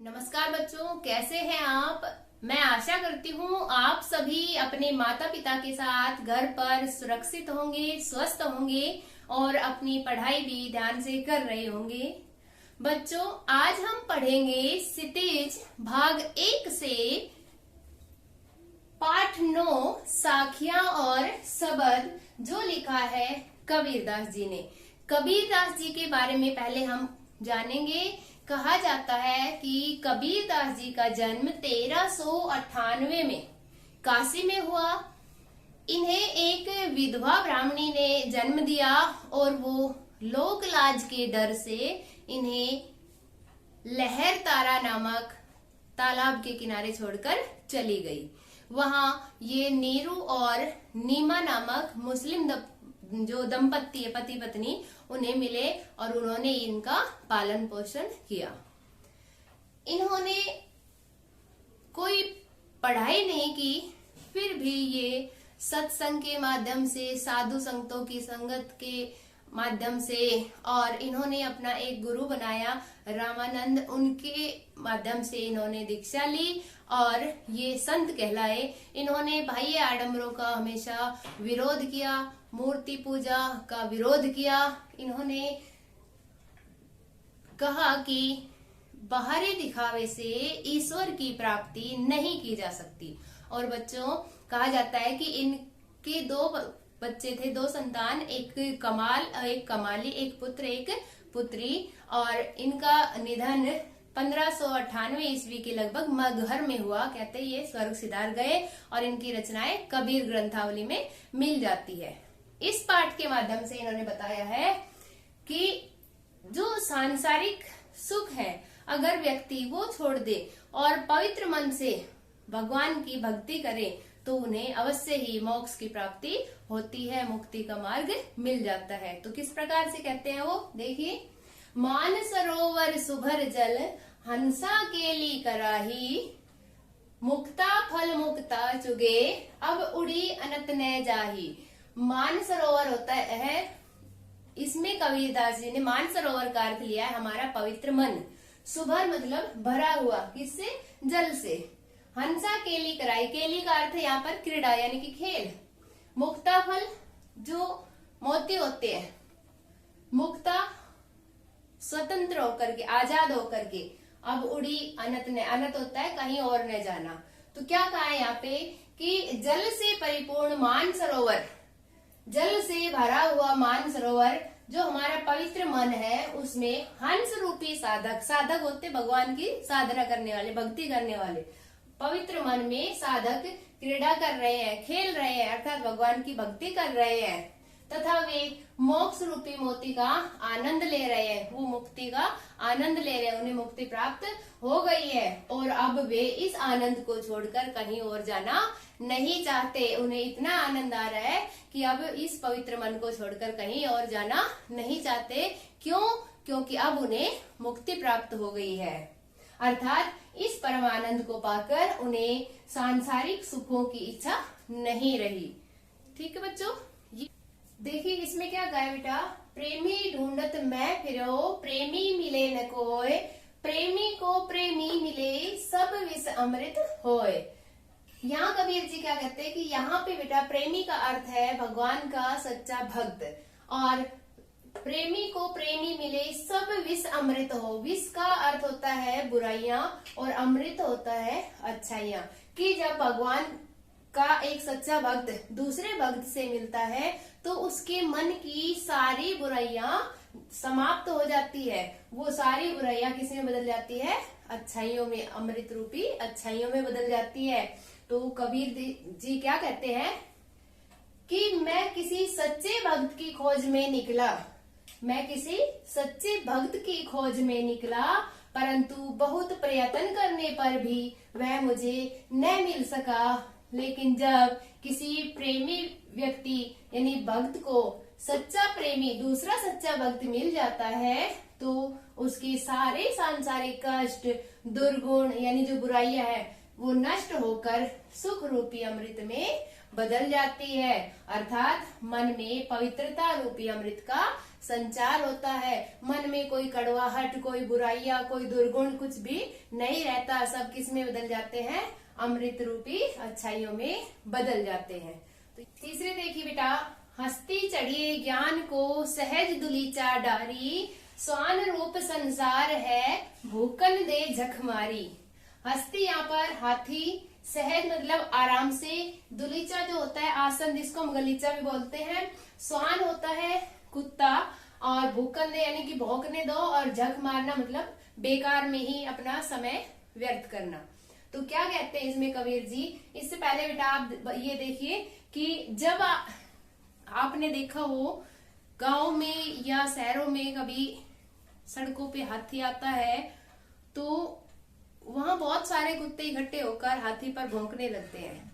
नमस्कार बच्चों, कैसे हैं आप। मैं आशा करती हूँ आप सभी अपने माता पिता के साथ घर पर सुरक्षित होंगे, स्वस्थ होंगे और अपनी पढ़ाई भी ध्यान से कर रहे होंगे। बच्चों, आज हम पढ़ेंगे क्षितिज भाग 1 से पाठ 9 साखियां और शब्द, जो लिखा है कबीरदास जी ने। कबीरदास जी के बारे में पहले हम जानेंगे। कहा जाता है कि कबीरदास जी का जन्म 1398 में काशी में हुआ। इन्हें एक विधवा ब्राह्मणी ने जन्म दिया और वो लोक लाज के डर से इन्हें लहर तारा नामक तालाब के किनारे छोड़कर चली गई। वहां ये नीरू और नीमा नामक मुस्लिम जो दंपत्ति है, पति पत्नी, उन्हें मिले और उन्होंने इनका पालन पोषण किया। इन्होंने कोई पढ़ाई नहीं की, फिर भी ये सत्संग के माध्यम से, साधु संतों की संगत के माध्यम से, और इन्होंने अपना एक गुरु बनाया रामानंद, उनके माध्यम से इन्होंने दीक्षा ली और ये संत कहलाए। इन्होंने बाह्य आडंबरों का हमेशा विरोध किया, मूर्ति पूजा का विरोध किया। इन्होंने कहा कि बाहरी दिखावे से ईश्वर की प्राप्ति नहीं की जा सकती। और बच्चों, कहा जाता है कि इनके दो बच्चे थे, दो संतान, एक कमाली, एक पुत्र एक पुत्री, और इनका निधन 1598 ईस्वी के लगभग मगहर में हुआ। कहते हैं ये स्वर्ग सिधार गए और इनकी रचनाएं कबीर ग्रंथावली में मिल जाती है। इस पाठ के माध्यम से इन्होंने बताया है कि जो सांसारिक सुख है, अगर व्यक्ति वो छोड़ दे और पवित्र मन से भगवान की भक्ति करे तो उन्हें अवश्य ही मोक्ष की प्राप्ति होती है, मुक्ति का मार्ग मिल जाता है। तो किस प्रकार से कहते हैं वो, देखिए। मान सरोवर सुभर जल, हंसा केली कराही, मुक्ता फल मुक्ता चुगे, अब उड़ी अनंत न जाही। मान सरोवर होता है, इसमें कबीरदास जी ने मान सरोवर का अर्थ लिया है हमारा पवित्र मन। सुभर मतलब भरा हुआ, किससे? जल से। हंसा केली कराई, केली का अर्थ है यहाँ पर क्रीड़ा यानी कि खेल। मुक्ता फल, जो मोती होते हैं, मुक्ता स्वतंत्र होकर के, आजाद होकर के। अब उड़ी अनंत ने, अनंत होता है कहीं और न जाना। तो क्या कहा है यहाँ पे कि जल से परिपूर्ण मान सरोवर, जल से भरा हुआ मान सरोवर, जो हमारा पवित्र मन है, उसमें हंस रूपी साधक, साधक होते भगवान की साधना करने वाले, भक्ति करने वाले। पवित्र मन में साधक क्रीड़ा कर रहे हैं, खेल रहे हैं, अर्थात भगवान की भक्ति कर रहे हैं, तथा वे मोक्ष रूपी मोती का आनंद ले रहे हैं, वो मुक्ति का आनंद ले रहे हैं, उन्हें मुक्ति प्राप्त हो गई है और अब वे इस आनंद को छोड़कर कहीं और जाना नहीं चाहते। उन्हें इतना आनंद आ रहा है कि अब इस पवित्र मन को छोड़कर कहीं और जाना नहीं चाहते। क्यों? क्योंकि अब उन्हें मुक्ति प्राप्त हो गई है, अर्थात इस परमानंद को पाकर उन्हें सांसारिक सुखों की इच्छा नहीं रही। ठीक है बच्चों, देखिए इसमें क्या कहा बेटा, प्रेमी ढूंढत मैं फिरो, प्रेमी मिले न कोय, प्रेमी को प्रेमी मिले, सब विष अमृत होय। यहाँ कबीर जी क्या कहते हैं कि यहाँ पे बेटा प्रेमी का अर्थ है भगवान का सच्चा भक्त, और प्रेमी को प्रेमी मिले, सब विष अमृत हो। विष का अर्थ होता है बुराइयां और अमृत होता है अच्छाइयां। कि जब भगवान का एक सच्चा भक्त दूसरे भक्त से मिलता है तो उसके मन की सारी बुराइयां समाप्त हो जाती है। वो सारी बुराइयां किस में बदल जाती है? अच्छाइयों में, अमृत रूपी अच्छाइयों में बदल जाती है। तो कबीर जी क्या कहते हैं कि मैं किसी सच्चे भक्त की खोज में निकला, मैं किसी सच्चे भक्त की खोज में निकला, परंतु बहुत प्रयत्न करने पर भी वह मुझे न मिल सका। लेकिन जब किसी प्रेमी व्यक्ति यानी भक्त को सच्चा प्रेमी, दूसरा सच्चा भक्त मिल जाता है तो उसके सारे सांसारिक कष्ट, दुर्गुण यानी जो बुराइयां है, वो नष्ट होकर सुख रूपी अमृत में बदल जाती है। अर्थात मन में पवित्रता रूपी अमृत का संचार होता है। मन में कोई कड़वाहट, कोई बुराइयां, कोई दुर्गुण कुछ भी नहीं रहता। सब किस में बदल जाते हैं? अमृत रूपी अच्छाइयों में बदल जाते हैं। तो तीसरे देखिए बेटा, हस्ती चढ़िए ज्ञान को सहज दुलीचा डारी, स्वान रूप संसार है भूकन दे झक मारी। हस्ती यहाँ पर हाथी, सहज मतलब आराम से, दुलीचा जो होता है आसन जिसको हम गलीचा भी बोलते हैं, स्वान होता है कुत्ता, और भूकन दे यानी कि भौंकने दो, और झक मारना मतलब बेकार में ही अपना समय व्यर्थ करना। तो क्या कहते हैं इसमें कबीर जी? इससे पहले बेटा आप ये देखिए कि जब आपने देखा हो गांव में या शहरों में कभी सड़कों पे हाथी आता है तो वहां बहुत सारे कुत्ते इकट्ठे होकर हाथी पर भौंकने लगते हैं।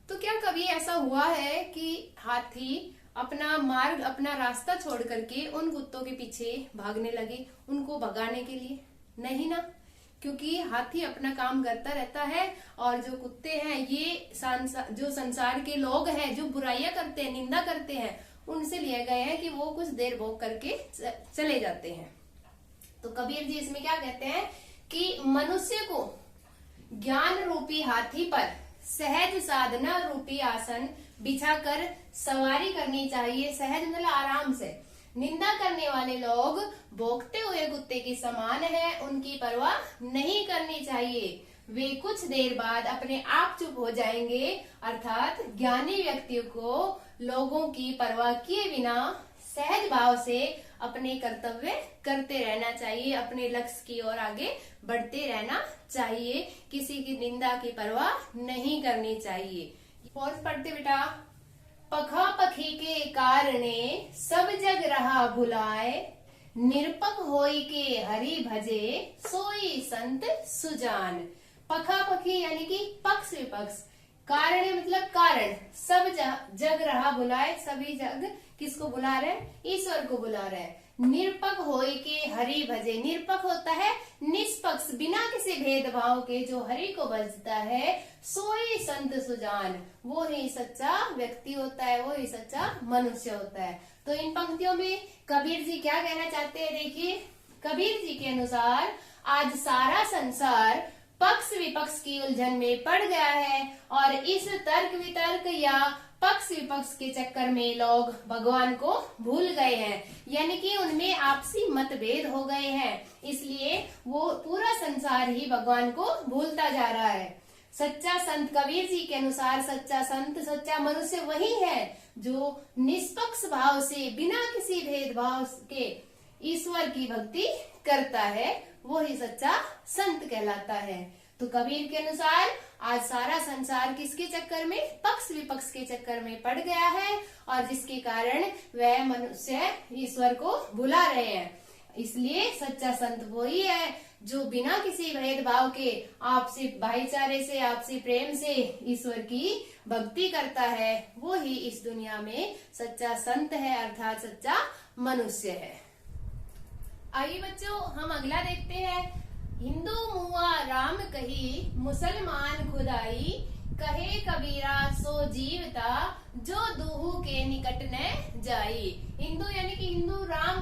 तो क्या कभी ऐसा हुआ है कि हाथी अपना मार्ग, अपना रास्ता छोड़ करके उन कुत्तों के पीछे भागने लगे उनको भगाने के लिए? नहीं ना, क्योंकि हाथी अपना काम करता रहता है, और जो कुत्ते हैं ये जो संसार के लोग हैं जो बुराइयां करते हैं, निंदा करते हैं, उनसे लिए गए हैं कि वो कुछ देर भोग करके चले जाते हैं। तो कबीर जी इसमें क्या कहते हैं कि मनुष्य को ज्ञान रूपी हाथी पर सहज साधना रूपी आसन बिछाकर सवारी करनी चाहिए। सहज मतलब आराम से। निंदा करने वाले लोग भोगते हुए कुत्ते के समान है, उनकी परवाह नहीं करनी चाहिए। वे कुछ देर बाद अपने आप चुप हो जाएंगे। अर्थात ज्ञानी व्यक्ति को लोगों की परवाह किए बिना सहज भाव से अपने कर्तव्य करते रहना चाहिए, अपने लक्ष्य की ओर आगे बढ़ते रहना चाहिए, किसी की निंदा की परवाह नहीं करनी चाहिए। फोर्थ पढ़ते बेटा, पखा पखी के कारणे सब जग रहा भुलाए, निरपक होई के हरि भजे सोई संत सुजान। पखा पखी यानी कि पक्ष विपक्ष, कारण मतलब कारण, सब जग रहा बुलाए, सभी जग किसको बुला रहे हैं? ईश्वर को बुला रहे हैं। निरपक होई के हरि भजे, निरपक होता है निष्पक्ष, बिना किसी भेदभाव के जो हरि को भजता है, सोई संत सुजान, वो ही सच्चा व्यक्ति होता है, वो ही सच्चा मनुष्य होता है। तो इन पंक्तियों में कबीर जी क्या कहना चाहते हैं? देखिए, कबीर जी के अनुसार आज सारा संसार पक्ष विपक्ष की उलझन में पड़ गया है, और इस तर्क वितर्क या पक्ष विपक्ष के चक्कर में लोग भगवान को भूल गए हैं, यानी कि उनमें आपसी मतभेद हो गए हैं, इसलिए वो पूरा संसार ही भगवान को भूलता जा रहा है। सच्चा संत, कबीर जी के अनुसार सच्चा संत, सच्चा मनुष्य वही है जो निष्पक्ष भाव से बिना किसी भेदभाव के ईश्वर की भक्ति करता है, वो ही सच्चा संत कहलाता है। तो कबीर के अनुसार आज सारा संसार किसके चक्कर में? पक्ष विपक्ष के चक्कर में पड़ गया है, और जिसके कारण वह मनुष्य ईश्वर को भुला रहे हैं। इसलिए सच्चा संत वही है जो बिना किसी भेदभाव के आपसी भाईचारे से, आपसी प्रेम से ईश्वर की भक्ति करता है, वो ही इस दुनिया में सच्चा संत है, अर्थात सच्चा मनुष्य है। आइए बच्चों, हम अगला देखते हैं। हिंदू मुआ राम कही, मुसलमान खुदाई, कहे कबीरा सो जीवता, जो दूहू के निकट न जाई। हिंदू यानी कि हिंदू राम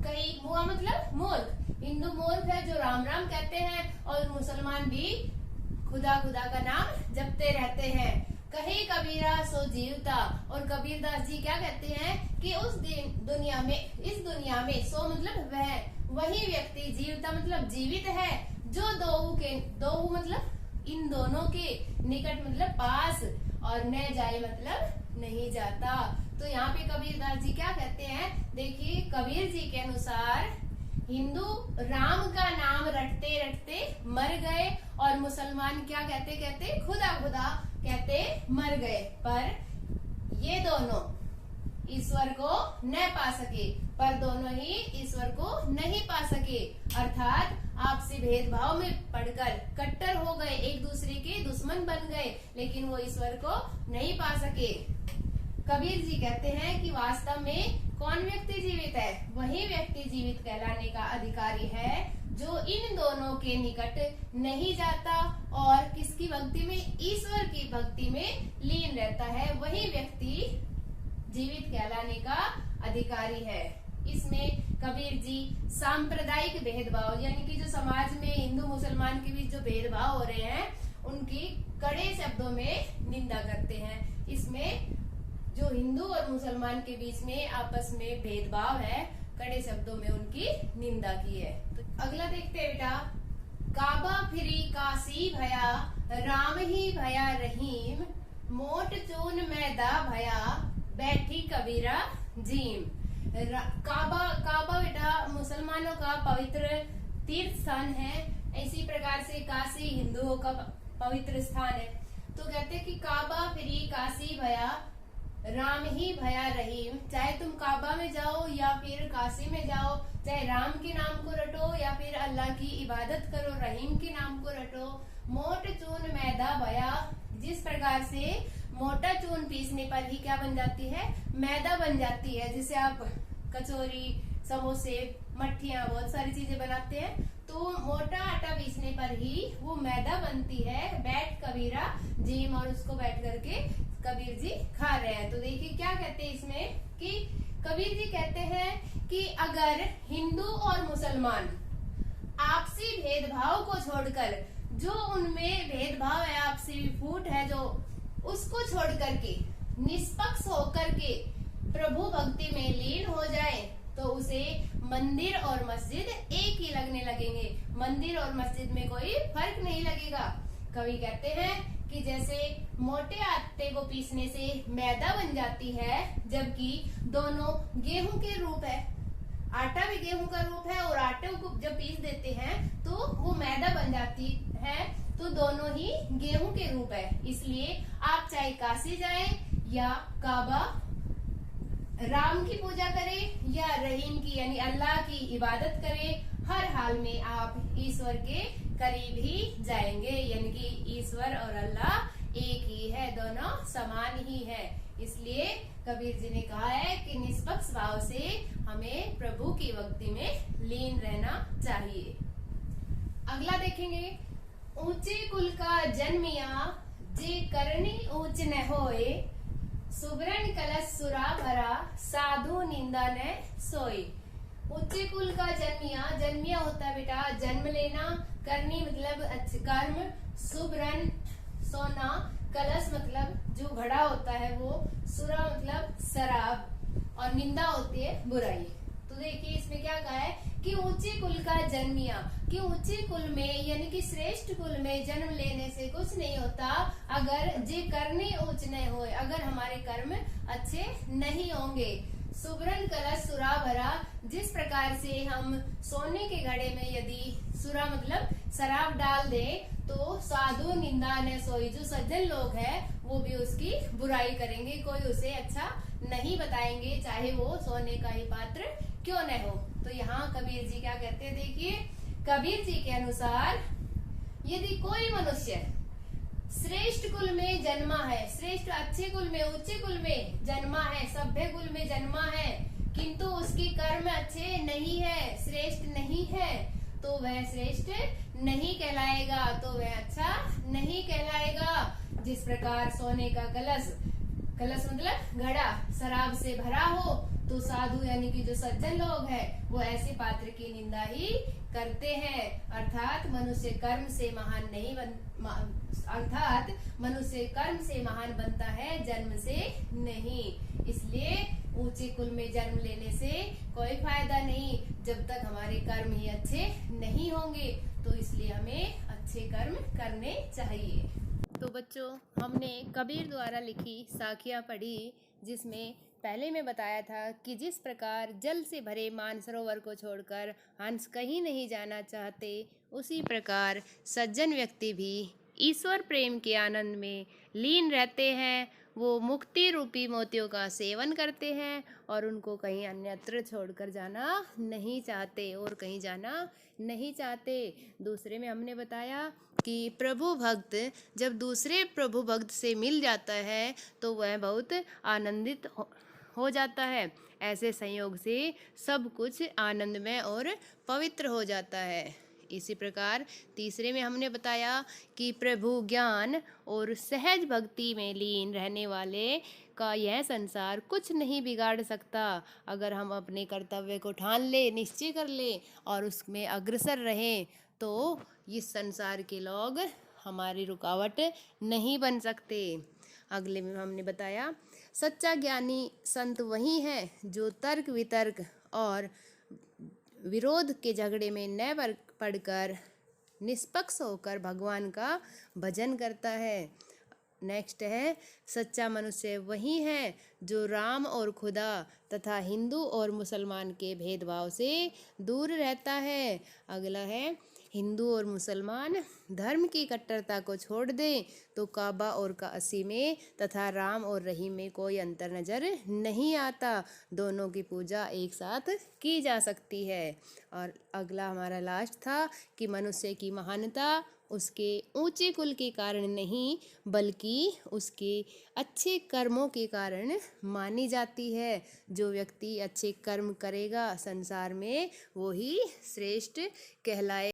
कही, मुआ मतलब मूर्ख, हिंदू मूर्ख है जो राम राम कहते हैं, और मुसलमान भी खुदा खुदा का नाम जपते रहते हैं। कहे कबीरा सो जीवता, और कबीरदास जी क्या कहते हैं कि उस दुनिया में, इस दुनिया में, सो मतलब वही व्यक्ति, जीवता मतलब जीवित है, जो दोहू मतलब इन दोनों के, निकट मतलब पास, और न जाए मतलब नहीं जाता। तो यहाँ पे कबीरदास जी क्या कहते हैं? देखिए, कबीर जी के अनुसार हिंदू राम का नाम रटते रटते मर गए, और मुसलमान क्या कहते कहते खुदा खुदा कहते मर गए, पर ये दोनों ईश्वर को न पा सके, पर दोनों ही ईश्वर को नहीं पा सके, अर्थात आपसी भेदभाव में पड़कर कट्टर हो गए, एक दूसरे के दुश्मन बन गए, लेकिन वो ईश्वर को नहीं पा सके। कबीर जी कहते हैं कि वास्तव में कौन व्यक्ति जीवित है? वही व्यक्ति जीवित कहलाने का अधिकारी है जो इन दोनों के निकट नहीं जाता और किसकी भक्ति में, ईश्वर की भक्ति में लीन रहता है, वही व्यक्ति जीवित कहलाने का अधिकारी है। इसमें कबीर जी सांप्रदायिक भेदभाव यानी कि जो समाज में हिंदू मुसलमान के बीच जो भेदभाव हो रहे हैं उनकी कड़े शब्दों में निंदा करते हैं। इसमें जो हिंदू और मुसलमान के बीच में आपस में भेदभाव है, कड़े शब्दों में उनकी निंदा की है। तो अगला देखते हैं बेटा, काबा फिरी काशी भया, राम ही भया रहीम, मोट चून मैदा भया, बैठी कबीरा जीम। काबा बेटा मुसलमानों का पवित्र तीर्थ स्थान है, इसी प्रकार से काशी हिंदुओं का पवित्र स्थान है। तो कहते हैं कि काबा फिरी काशी भया, राम ही भया रहीम। चाहे तुम काबा में जाओ या फिर काशी में जाओ, चाहे राम के नाम को रटो या फिर अल्लाह की इबादत करो, रहीम के नाम को रटो। मोट चून मैदा भया, जिस प्रकार से मोटा चून पीसने पर ही क्या बन जाती है, मैदा बन जाती है, जिसे आप कचौरी, समोसे, मट्ठियां, बहुत सारी चीजें बनाते हैं, तो मोटा आटा पीसने पर ही वो मैदा बनती है। बैठ कबीरा जीम, और उसको बैठ करके कबीर जी खा रहे हैं। तो देखिए क्या कहते हैं इसमें कि कबीर जी कहते हैं कि अगर हिंदू और मुसलमान आपसी भेदभाव को छोड़कर, जो उनमें भेदभाव है, आपसी फूट है जो, उसको छोड़ करके निष्पक्ष होकर के प्रभु भक्ति में लीन हो जाए तो उसे मंदिर और मस्जिद एक ही लगने लगेंगे। मंदिर और मस्जिद में कोई फर्क नहीं लगेगा। कवि कहते हैं कि जैसे मोटे आटे को पीसने से मैदा बन जाती है, जबकि दोनों गेहूं के रूप है, आटा भी गेहूं का रूप है, और आटे को जब पीस देते हैं तो वो मैदा बन जाती है, तो दोनों ही गेहूं के रूप है। इसलिए आप चाहे काशी जाएं या काबा, राम की पूजा करें या रहीम की यानी अल्लाह की इबादत करें, हर हाल में आप ईश्वर के करीब ही जाएंगे। यानी कि ईश्वर और अल्लाह एक ही है, दोनों समान ही है। इसलिए कबीर जी ने कहा है कि निष्पक्ष भाव से हमें प्रभु की भक्ति में लीन रहना चाहिए। अगला देखेंगे, ऊंचे कुल का जन्मिया, जे करनी ऊंच न होए, सुबरन कलश सुरा भरा, साधु निंदा न सोई। उच्च कुल का जन्मिया, जन्मिया होता है बेटा जन्म लेना, करनी मतलब कर्म, सुबरन सोना, कलश मतलब जो घड़ा होता है वो, सुरा मतलब शराब, और निंदा होती है बुराई। तो देखिए इसमें क्या कहा है कि ऊंचे कुल का जन्मिया, कि ऊंचे कुल में यानी कि श्रेष्ठ कुल में जन्म लेने से कुछ नहीं होता अगर जे करने ऊंच नहीं होए, अगर हमारे कर्म अच्छे नहीं होंगे। सुबरन कलश सुरा भरा, जिस प्रकार से हम सोने के घड़े में यदि सुरा मतलब शराब डाल दे तो साधु निंदा न सोई, जो सज्जन लोग हैं वो भी उसकी बुराई करेंगे, कोई उसे अच्छा नहीं बताएंगे, चाहे वो सोने का ही पात्र क्यों न हो। तो यहाँ कबीर जी क्या कहते हैं, देखिए कबीर जी के अनुसार यदि कोई मनुष्य श्रेष्ठ कुल में जन्मा है, श्रेष्ठ अच्छे कुल में, उच्च कुल में जन्मा है, सभ्य कुल में जन्मा है, किंतु उसके कर्म अच्छे नहीं है, श्रेष्ठ नहीं है, तो वह श्रेष्ठ नहीं कहलाएगा, तो वह अच्छा नहीं कहलाएगा। जिस प्रकार सोने का कलश, कलश मतलब घड़ा शराब से भरा हो, तो साधु यानी कि जो सज्जन लोग हैं वो ऐसे पात्र की निंदा ही करते हैं। अर्थात मनुष्य कर्म से महान नहीं अर्थात मनुष्य कर्म से महान बनता है, जन्म से नहीं। इसलिए ऊंचे कुल में जन्म लेने से कोई फायदा नहीं जब तक हमारे कर्म ही अच्छे नहीं होंगे, तो इसलिए हमें अच्छे कर्म करने चाहिए। तो बच्चों, हमने कबीर द्वारा लिखी साखियाँ पढ़ी, जिसमें पहले में बताया था कि जिस प्रकार जल से भरे मानसरोवर को छोड़कर हंस कहीं नहीं जाना चाहते, उसी प्रकार सज्जन व्यक्ति भी ईश्वर प्रेम के आनंद में लीन रहते हैं। वो मुक्ति रूपी मोतियों का सेवन करते हैं और उनको कहीं अन्यत्र छोड़कर जाना नहीं चाहते और कहीं जाना नहीं चाहते। दूसरे में हमने बताया कि प्रभु भक्त जब दूसरे प्रभु भक्त से मिल जाता है तो वह बहुत आनंदित हो जाता है। ऐसे संयोग से सब कुछ आनंदमय और पवित्र हो जाता है। इसी प्रकार तीसरे में हमने बताया कि प्रभु ज्ञान और सहज भक्ति में लीन रहने वाले का यह संसार कुछ नहीं बिगाड़ सकता। अगर हम अपने कर्तव्य को ठान ले, निश्चय कर ले और उसमें अग्रसर रहें तो इस संसार के लोग हमारी रुकावट नहीं बन सकते। अगले में हमने बताया सच्चा ज्ञानी संत वही है जो तर्क वितर्क और विरोध के झगड़े में न पड़कर निष्पक्ष होकर भगवान का भजन करता है। नेक्स्ट है सच्चा मनुष्य वही है जो राम और खुदा तथा हिंदू और मुसलमान के भेदभाव से दूर रहता है। अगला है हिंदू और मुसलमान धर्म की कट्टरता को छोड़ दें तो काबा और काशी में तथा राम और रहीम में कोई अंतर नजर नहीं आता। दोनों की पूजा एक साथ की जा सकती है। और अगला हमारा लास्ट था कि मनुष्य की महानता उसके ऊंचे कुल के कारण नहीं बल्कि उसके अच्छे कर्मों के कारण मानी जाती है। जो व्यक्ति अच्छे कर्म करेगा संसार में वो ही श्रेष्ठ कहलाए।